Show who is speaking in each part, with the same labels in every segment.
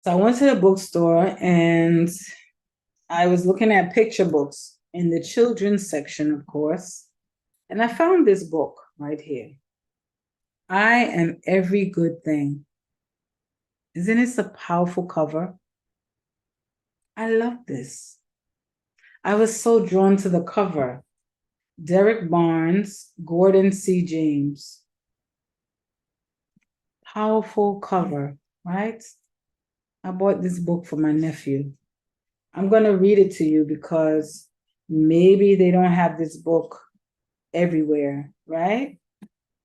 Speaker 1: So I went to the bookstore and I was looking at picture books in the children's section, of course, and I found this book right here. I Am Every Good Thing. Isn't this a powerful cover? I love this. I was so drawn to the cover. Derrick Barnes, Gordon C. James. Powerful cover, right? I bought this book for my nephew. I'm going to read it to you because maybe they don't have this book everywhere, right?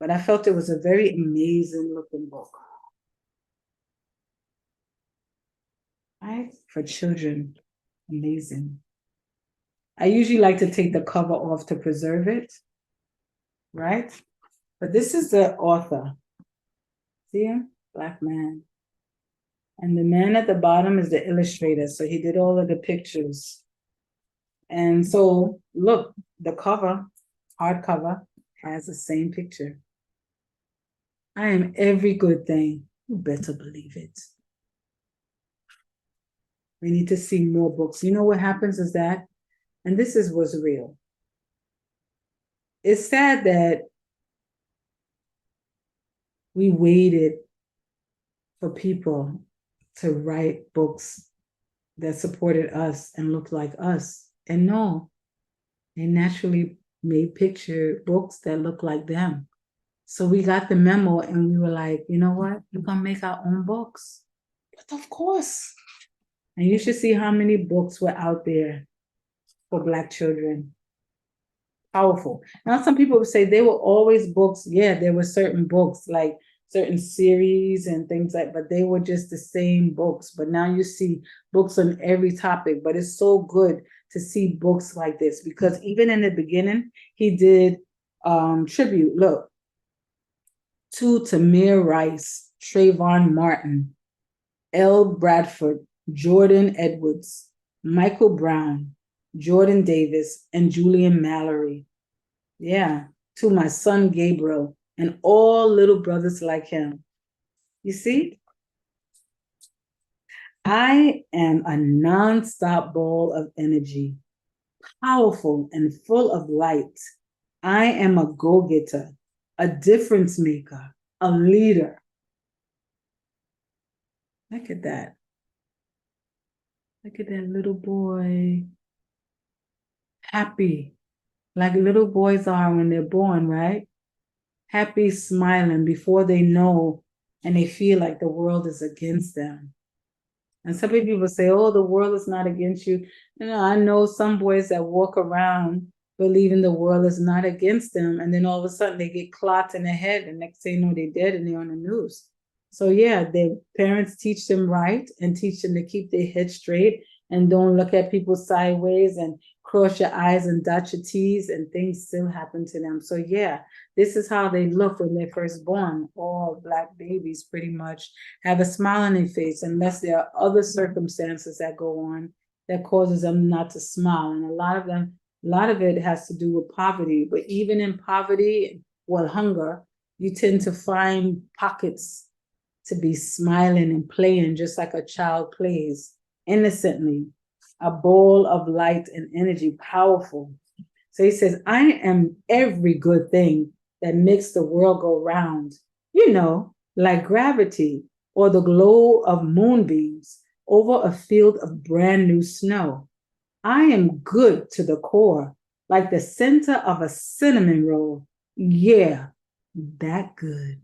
Speaker 1: But I felt it was a very amazing looking book, right? For children, amazing. I usually like to take the cover off to preserve it, right? But this is the author. See him? Black man. And the man at the bottom is the illustrator. So he did all of the pictures. And so look, the cover, hardcover, has the same picture. I am every good thing. You better believe it. We need to see more books. You know what happens is that, and this is what's real. It's sad that we waited for people to write books that supported us and looked like us. And no, they naturally made picture books that look like them. So we got the memo and we were like, you know what? We're going to make our own books. But of course. And you should see how many books were out there for Black children. Powerful. Now, some people would say there were always books. Yeah, there were certain books, like certain series and things like, but they were just the same books. But now you see books on every topic. But it's so good to see books like this because even in the beginning, he did tribute. Look, to Tamir Rice, Trayvon Martin, L. Bradford, Jordan Edwards, Michael Brown, Jordan Davis, and Julian Mallory. Yeah, to my son Gabriel and all little brothers like him. You see? I am a nonstop ball of energy, powerful and full of light. I am a go-getter, a difference maker, a leader. Look at that. Look at that little boy. Happy, like little boys are when they're born, right? Happy, smiling before they know and they feel like the world is against them. And some people say, oh, the world is not against you. You know, I know some boys that walk around believing the world is not against them. And then all of a sudden they get clots in their head. And next thing you know, they're dead and they're on the news. So yeah, their parents teach them right and teach them to keep their head straight and don't look at people sideways and cross your eyes and dot your T's, and things still happen to them. So yeah, this is how they look when they're first born. All Black babies pretty much have a smile on their face unless there are other circumstances that go on that causes them not to smile. And a lot of it has to do with poverty. But even in poverty, well, hunger, you tend to find pockets to be smiling and playing just like a child plays innocently, a ball of light and energy, powerful. So he says, I am every good thing that makes the world go round, you know, like gravity or the glow of moonbeams over a field of brand new snow. I am good to the core, like the center of a cinnamon roll. Yeah, that good.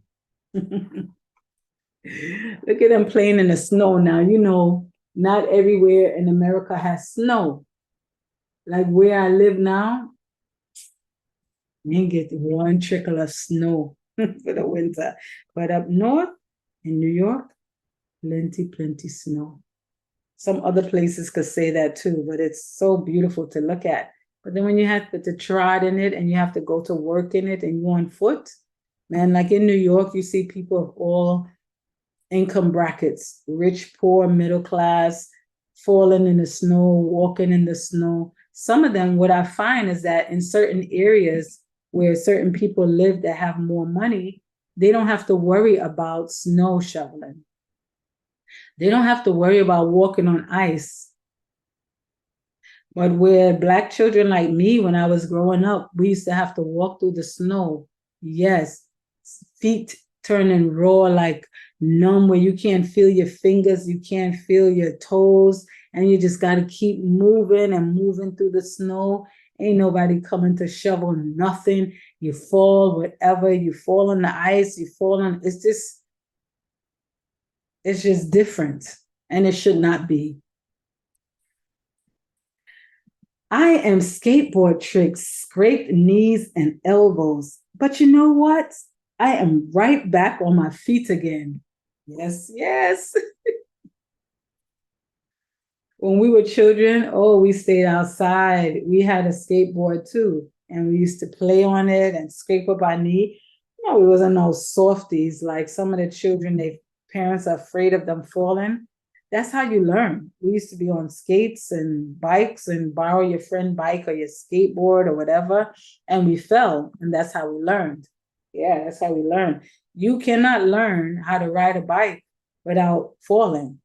Speaker 1: Look at them playing in the snow now. You know, not everywhere in America has snow. Like where I live now, you get one trickle of snow for the winter. But up north in New York, plenty snow. Some other places could say that too, but it's so beautiful to look at. But then when you have to trot in it and you have to go to work in it and you're on foot, man, like in New York, you see people of all income brackets, rich, poor, middle class, falling in the snow, walking in the snow. Some of them, what I find is that in certain areas where certain people live that have more money, they don't have to worry about snow shoveling. They don't have to worry about walking on ice. But where Black children like me, when I was growing up, we used to have to walk through the snow. Yes, feet turning raw, like numb, where you can't feel your fingers, you can't feel your toes, and you just got to keep moving and moving through the snow. Ain't nobody coming to shovel nothing. You fall, whatever, you fall on the ice, you fall on, it's just different, and it should not be. I am skateboard tricks, scraped knees and elbows. But you know what? I am right back on my feet again. Yes, yes. When we were children, oh, we stayed outside. We had a skateboard too, and we used to play on it and scrape up our knee. No, it wasn't no softies like some of the children, their parents are afraid of them falling. That's how you learn. We used to be on skates and bikes and borrow your friend's bike or your skateboard or whatever, and we fell, and that's how we learned. Yeah, that's how we learn. You cannot learn how to ride a bike without falling.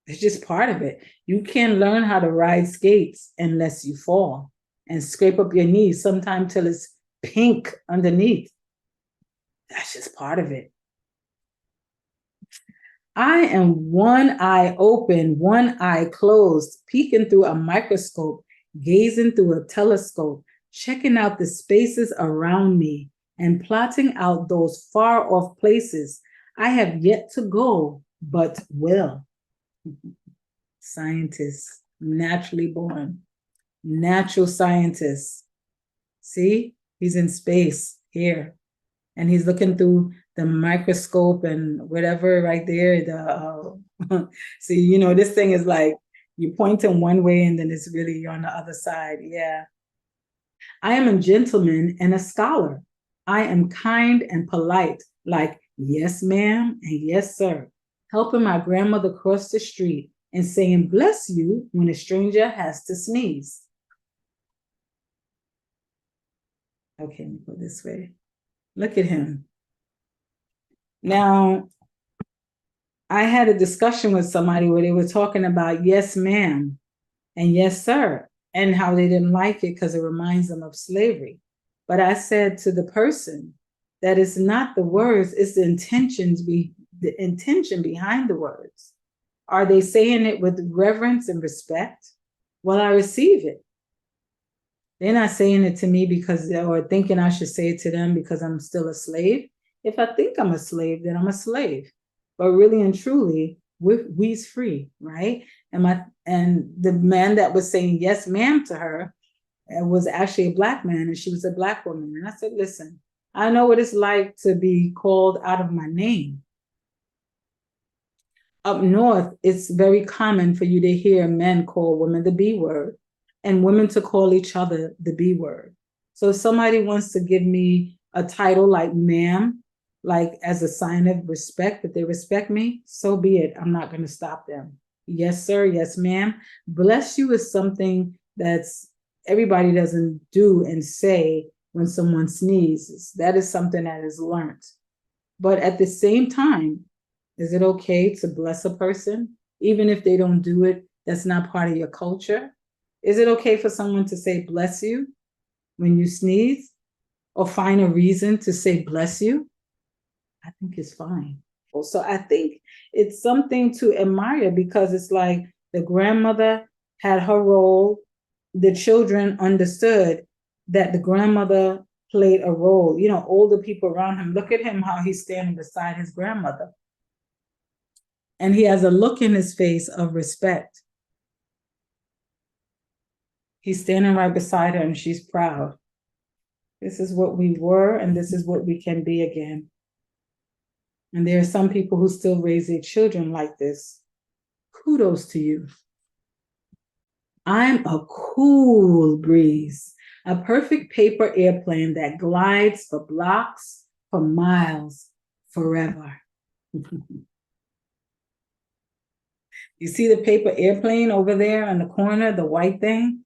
Speaker 1: It's just part of it. You can't learn how to ride skates unless you fall and scrape up your knees sometime till it's pink underneath. That's just part of it. I am one eye open, one eye closed, peeking through a microscope, gazing through a telescope, checking out the spaces around me and plotting out those far off places I have yet to go, but will. Scientists, naturally born, natural scientists. See, he's in space here, and he's looking through the microscope and whatever right there. See, you know, this thing is like you point in one way and then it's really on the other side. Yeah. I am a gentleman and a scholar. I am kind and polite, like yes, ma'am, and yes, sir, helping my grandmother cross the street and saying bless you when a stranger has to sneeze. Okay, let me go this way. Look at him. Now, I had a discussion with somebody where they were talking about yes, ma'am, and yes, sir, and how they didn't like it because it reminds them of slavery. But I said to the person that it's not the words, it's the the intention behind the words. Are they saying it with reverence and respect? Well, I receive it. They're not saying it to me because, or thinking I should say it to them because I'm still a slave. If I think I'm a slave, then I'm a slave. But really and truly, we's free, right? And the man that was saying yes, ma'am to her was actually a Black man, and she was a Black woman. And I said, listen, I know what it's like to be called out of my name. Up north, it's very common for you to hear men call women the B word and women to call each other the B word. So if somebody wants to give me a title like ma'am, like as a sign of respect, that they respect me, so be it. I'm not going to stop them. Yes, sir. Yes, ma'am. Bless you is something that's everybody doesn't do and say when someone sneezes. That is something that is learned. But at the same time, is it okay to bless a person, even if they don't do it? That's not part of your culture. Is it okay for someone to say bless you when you sneeze, or find a reason to say bless you? I think it's fine. So I think it's something to admire because it's like the grandmother had her role. The children understood that the grandmother played a role. You know, older people around him. Look at him, how he's standing beside his grandmother. And he has a look in his face of respect. He's standing right beside her and she's proud. This is what we were, and this is what we can be again. And there are some people who still raise their children like this. Kudos to you. I'm a cool breeze, a perfect paper airplane that glides for blocks, for miles, forever. You see the paper airplane over there on the corner, the white thing?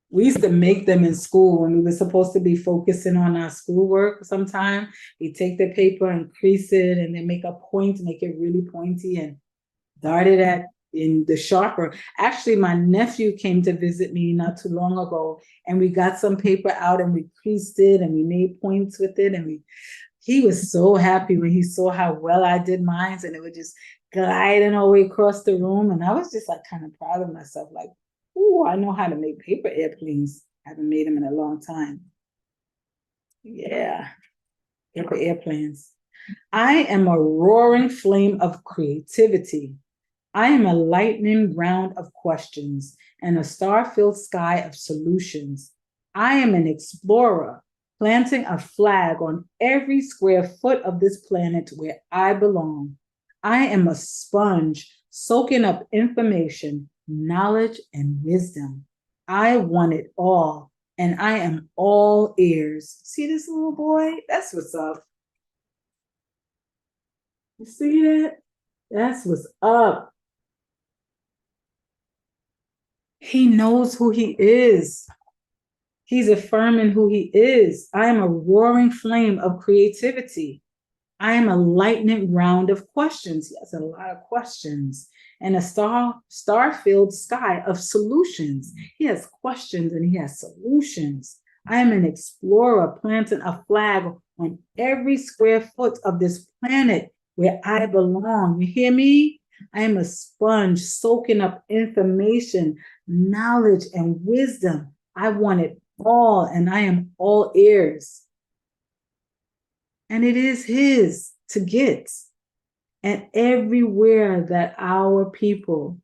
Speaker 1: We used to make them in school when we were supposed to be focusing on our schoolwork sometime. We take the paper and crease it and then make a point, make it really pointy and dart it at in the sharper. Actually, my nephew came to visit me not too long ago, and we got some paper out and we creased it and we made points with it, and he was so happy when he saw how well I did mine, and it was just gliding all the way across the room. And I was just like kind of proud of myself, like, oh, I know how to make paper airplanes. I haven't made them in a long time. Yeah, paper airplanes. I am a roaring flame of creativity. I am a lightning round of questions and a star-filled sky of solutions. I am an explorer, planting a flag on every square foot of this planet where I belong. I am a sponge, soaking up information, knowledge, and wisdom. I want it all, and I am all ears. See this little boy? That's what's up. You see that? That's what's up. He knows who he is. He's affirming who he is. I am a roaring flame of creativity. I am a lightning round of questions. He has a lot of questions. And a star-filled sky of solutions. He has questions and he has solutions. I am an explorer planting a flag on every square foot of this planet where I belong. You hear me? I am a sponge soaking up information, knowledge, and wisdom. I want it all, and I am all ears. And it is his to get. And everywhere that our people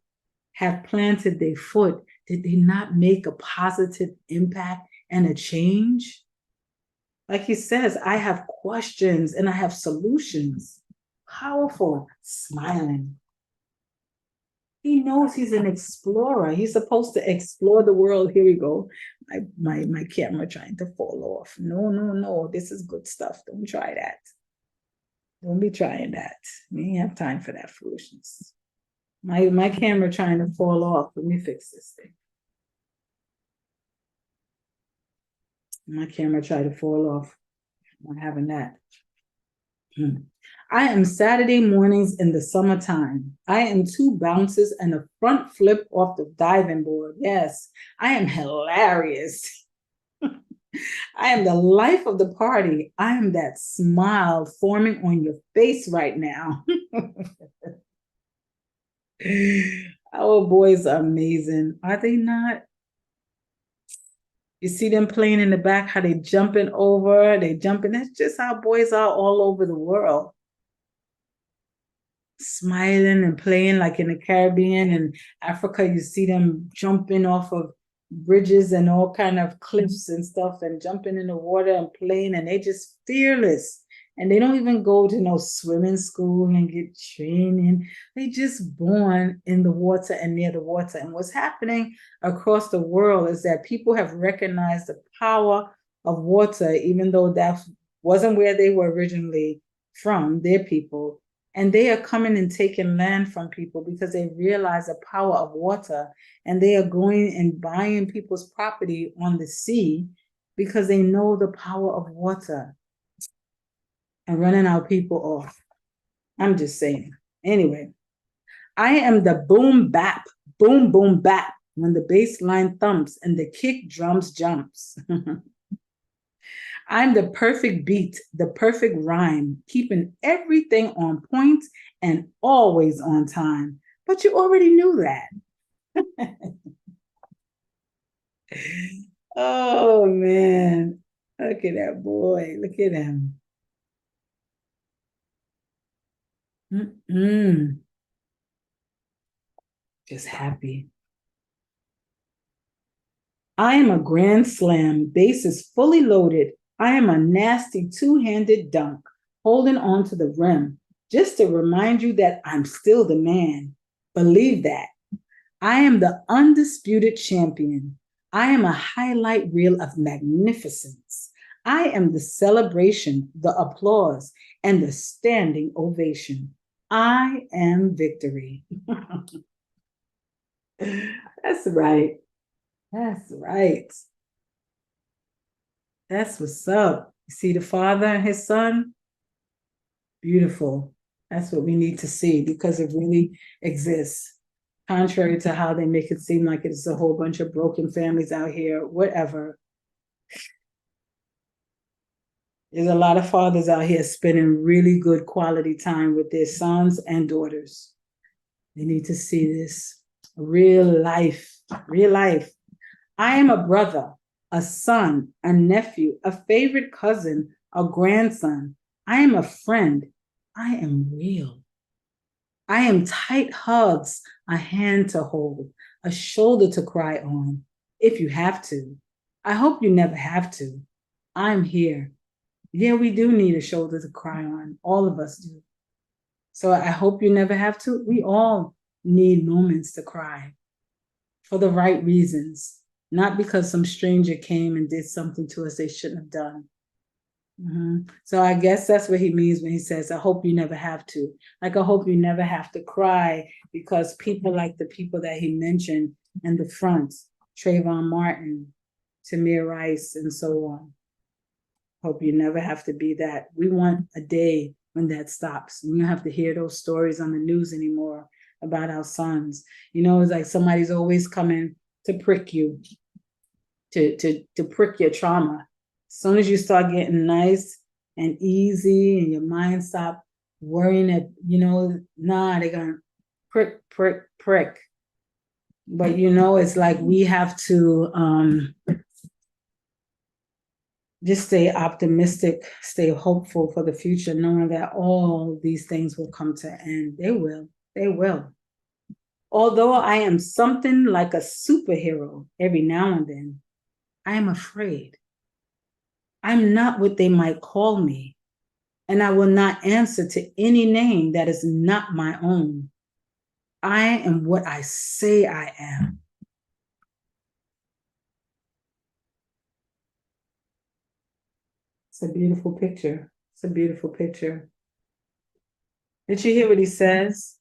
Speaker 1: have planted their foot, did they not make a positive impact and a change? Like he says, I have questions and I have solutions. Powerful, smiling. He knows he's an explorer. He's supposed to explore the world. Here we go. My camera trying to fall off. No. This is good stuff. Don't try that. Don't be trying that. We ain't have time for that foolishness. My camera trying to fall off. Let me fix this thing. My camera tried to fall off. I'm not having that. I am Saturday mornings in the summertime. I am two bounces and a front flip off the diving board. Yes, I am hilarious. I am the life of the party. I am that smile forming on your face right now. Our boys are amazing. Are they not? You see them playing in the back, how they jumping over, they jumping. That's just how boys are all over the world. Smiling and playing like in the Caribbean and Africa, you see them jumping off of bridges and all kind of cliffs and stuff and jumping in the water and playing, and they just fearless. And they don't even go to no swimming school and get training. They just born in the water and near the water. And what's happening across the world is that people have recognized the power of water, even though that wasn't where they were originally from, their people. And they are coming and taking land from people because they realize the power of water, and they are going and buying people's property on the sea because they know the power of water and running our people off. I'm just saying. Anyway, I am the boom bap, boom boom bap when the bass line thumps and the kick drums jumps. I'm the perfect beat, the perfect rhyme, keeping everything on point and always on time. But you already knew that. Oh, man. Look at that boy. Look at him. Just happy. I am a grand slam. Base is fully loaded. I am a nasty two-handed dunk, holding on to the rim, just to remind you that I'm still the man. Believe that. I am the undisputed champion. I am a highlight reel of magnificence. I am the celebration, the applause, and the standing ovation. I am victory. That's right. That's right. That's what's up. You see the father and his son? Beautiful. That's what we need to see because it really exists. Contrary to how they make it seem like it's a whole bunch of broken families out here, whatever. There's a lot of fathers out here spending really good quality time with their sons and daughters. They need to see this. Real life. Real life. I am a brother, a son, a nephew, a favorite cousin, a grandson. I am a friend. I am real. I am tight hugs, a hand to hold, a shoulder to cry on, if you have to. I hope you never have to. I'm here. Yeah, we do need a shoulder to cry on. All of us do. So I hope you never have to. We all need moments to cry for the right reasons, not because some stranger came and did something to us they shouldn't have done. So I guess that's what he means when he says, I hope you never have to. Like, I hope you never have to cry because people like the people that he mentioned in the front, Trayvon Martin, Tamir Rice, and so on. Hope you never have to be that. We want a day when that stops. We don't have to hear those stories on the news anymore about our sons. It's like somebody's always coming to prick you, to prick your trauma. As soon as you start getting nice and easy and your mind stop worrying that, they're going to prick. But, it's like we have to just stay optimistic, stay hopeful for the future, knowing that all these things will come to an end. They will. They will. Although I am something like a superhero every now and then, I am afraid. I'm not what they might call me, and I will not answer to any name that is not my own. I am what I say I am. It's a beautiful picture. It's a beautiful picture. Did you hear what he says?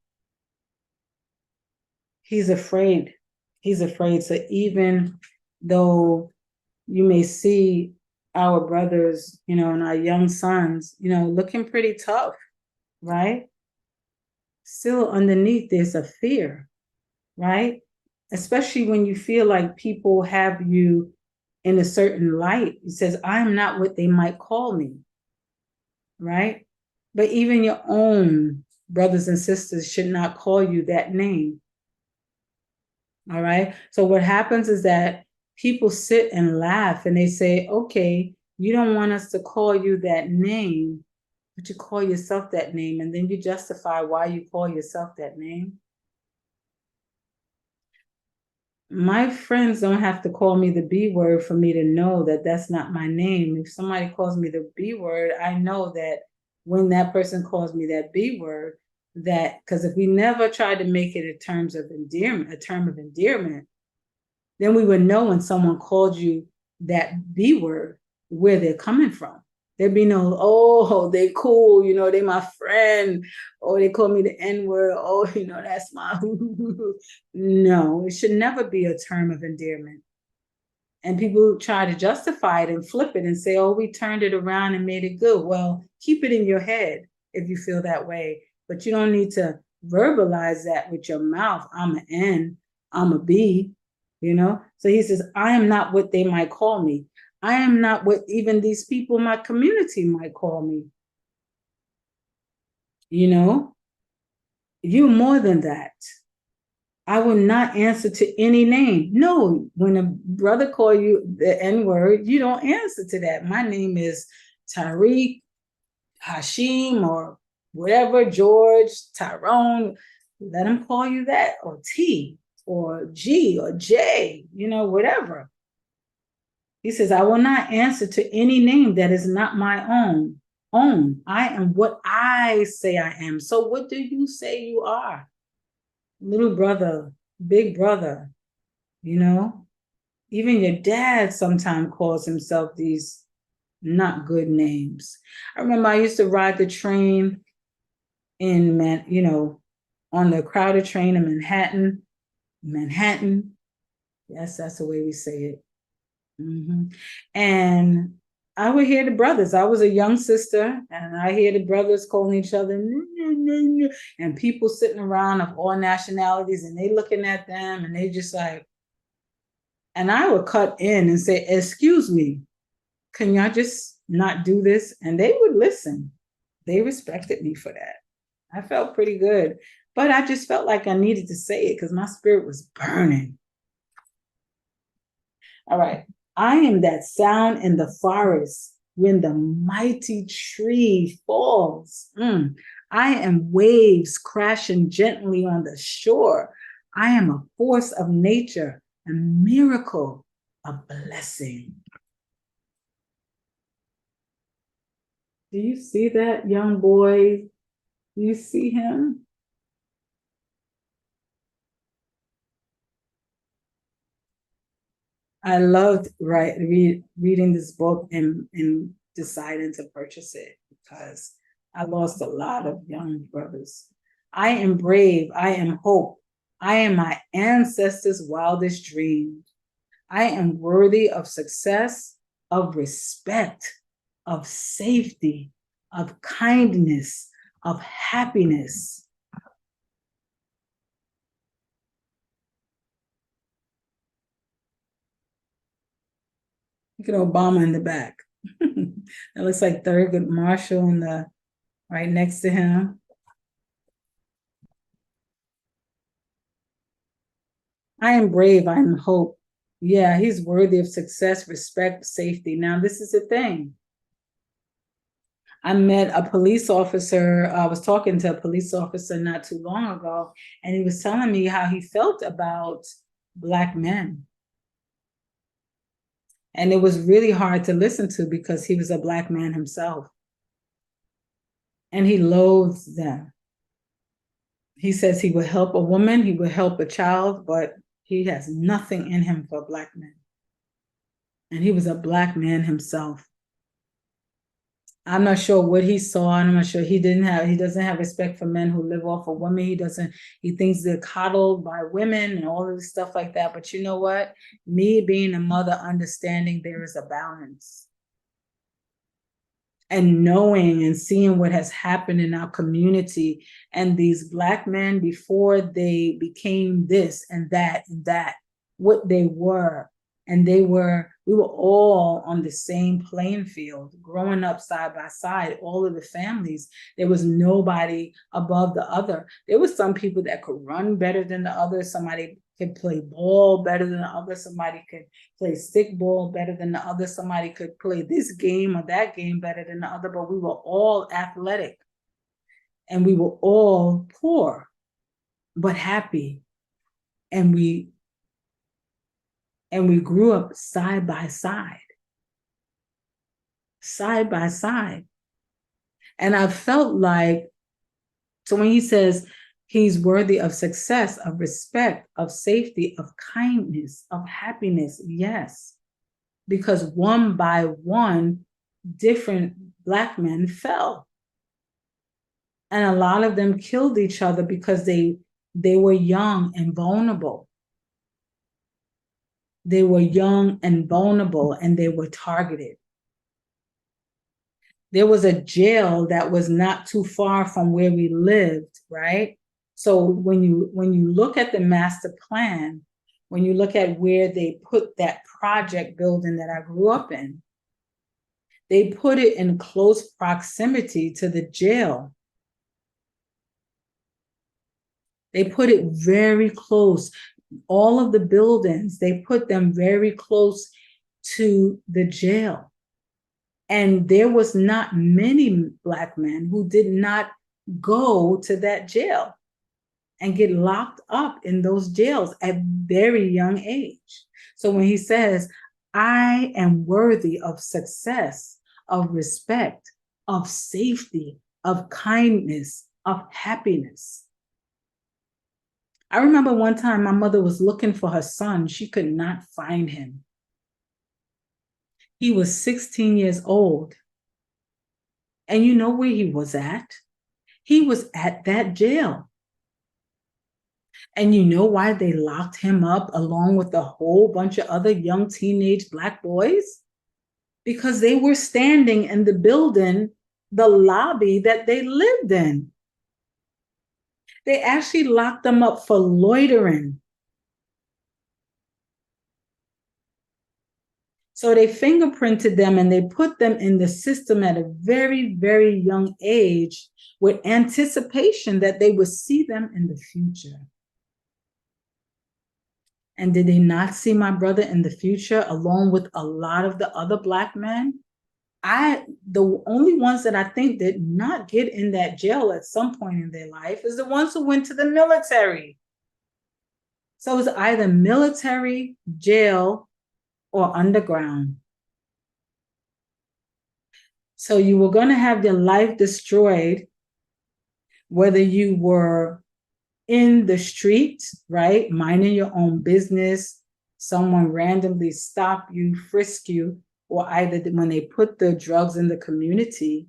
Speaker 1: He's afraid. He's afraid. So even though you may see our brothers, and our young sons, looking pretty tough, right? Still underneath there's a fear, right? Especially when you feel like people have you in a certain light. It says, I'm not what they might call me, right? But even your own brothers and sisters should not call you that name. All right. So what happens is that people sit and laugh and they say, okay, you don't want us to call you that name, but you call yourself that name. And then you justify why you call yourself that name. My friends don't have to call me the B word for me to know that that's not my name. If somebody calls me the B word, I know that when that person calls me that B word, that because if we never tried to make it a term of endearment, then we would know when someone called you that B word, where they're coming from. There'd be no, oh, they cool, they my friend, or they call me the N-word, oh, that's my no, it should never be a term of endearment. And people try to justify it and flip it and say, oh, we turned it around and made it good. Well, keep it in your head if you feel that way, but you don't need to verbalize that with your mouth. I'm an N, I'm a B, So he says, I am not what they might call me. I am not what even these people in my community might call me. You're more than that. I will not answer to any name. No, when a brother call you the N-word, you don't answer to that. My name is Tariq, Hashim, or whatever, George, Tyrone. Let him call you that, or T, or G, or J, whatever. He says, I will not answer to any name that is not my own. I am what I say I am. So what do you say you are? Little brother, big brother, Even your dad sometimes calls himself these not good names. I remember I used to ride the train on the crowded train in Manhattan, Yes, that's the way we say it. And I would hear the brothers. I was a young sister, and I hear the brothers calling each other, and people sitting around of all nationalities, and they looking at them, and they just like, and I would cut in and say, "Excuse me, can y'all just not do this?" And they would listen. They respected me for that. I felt pretty good, but I just felt like I needed to say it because my spirit was burning. All right. I am that sound in the forest when the mighty tree falls. I am waves crashing gently on the shore. I am a force of nature, a miracle, a blessing. Do you see that young boy? Do you see him? I loved reading this book and deciding to purchase it because I lost a lot of young brothers. I am brave. I am hope. I am my ancestors' wildest dream. I am worthy of success, of respect, of safety, of kindness, of happiness. Look at Obama in the back. That looks like Thurgood Marshall in the right next to him. I am brave. I am hope. Yeah, he's worthy of success, respect, safety. Now, this is the thing. I met a police officer. I was talking to a police officer not too long ago, and he was telling me how he felt about Black men. And it was really hard to listen to because he was a Black man himself. And he loathes them. He says he will help a woman, he will help a child, but he has nothing in him for Black men. And he was a Black man himself. I'm not sure what he saw, and I'm not sure he doesn't have respect for men who live off of women. He thinks they're coddled by women and all of this stuff like that. But you know what? Me being a mother, understanding there is a balance. And knowing and seeing what has happened in our community, and these Black men before they became this and that, what they were. And we were all on the same playing field, growing up side by side, all of the families. There was nobody above the other. There was some people that could run better than the others. Somebody could play ball better than the other. Somebody could play stick ball better than the other. Somebody could play this game or that game better than the other, but we were all athletic. And we were all poor, but happy. And we grew up side by side. Side by side. And I felt like, so when he says he's worthy of success, of respect, of safety, of kindness, of happiness, yes. Because one by one, different Black men fell. And a lot of them killed each other because they were young and vulnerable. They were young and vulnerable, and they were targeted. There was a jail that was not too far from where we lived, right? So when you look at the master plan, when you look at where they put that project building that I grew up in, they put it in close proximity to the jail. They put it very close. All of the buildings, they put them very close to the jail. And there was not many Black men who did not go to that jail and get locked up in those jails at very young age. So when he says, I am worthy of success, of respect, of safety, of kindness, of happiness. I remember one time my mother was looking for her son. She could not find him. He was 16 years old. And you know where he was at? He was at that jail. And you know why they locked him up along with a whole bunch of other young teenage Black boys? Because they were standing in the building, the lobby that they lived in. They actually locked them up for loitering. So they fingerprinted them and they put them in the system at a very, very young age with anticipation that they would see them in the future. And did they not see my brother in the future along with a lot of the other Black men? The only ones that I think did not get in that jail at some point in their life is the ones who went to the military. So it's either military, jail, or underground. So you were going to have your life destroyed, whether you were in the street, right, minding your own business, someone randomly stop you, frisk you, or either when they put the drugs in the community,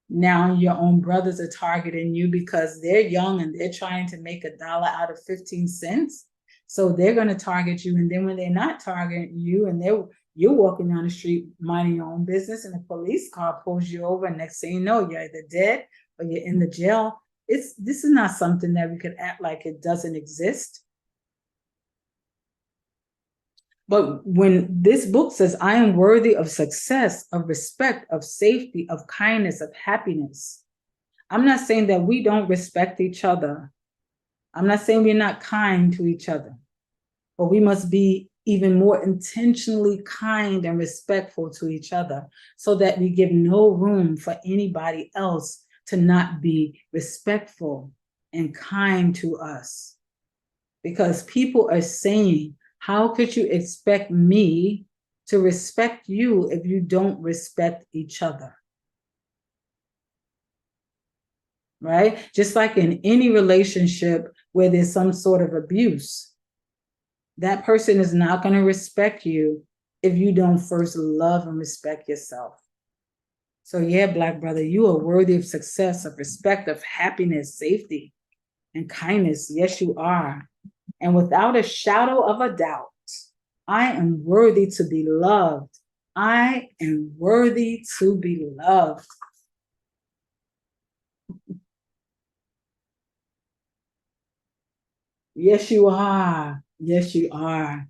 Speaker 1: now your own brothers are targeting you because they're young and they're trying to make $1 out of 15 cents. So they're going to target you. And then when they're not targeting you and you're walking down the street minding your own business and a police car pulls you over, and next thing you know, you're either dead or you're in the jail. This is not something that we could act like it doesn't exist. But when this book says, I am worthy of success, of respect, of safety, of kindness, of happiness, I'm not saying that we don't respect each other. I'm not saying we're not kind to each other, but we must be even more intentionally kind and respectful to each other so that we give no room for anybody else to not be respectful and kind to us. Because people are saying, how could you expect me to respect you if you don't respect each other? Right? Just like in any relationship where there's some sort of abuse, that person is not going to respect you if you don't first love and respect yourself. So yeah, Black brother, you are worthy of success, of respect, of happiness, safety, and kindness. Yes, you are. And without a shadow of a doubt, I am worthy to be loved. I am worthy to be loved. Yes, you are. Yes, you are.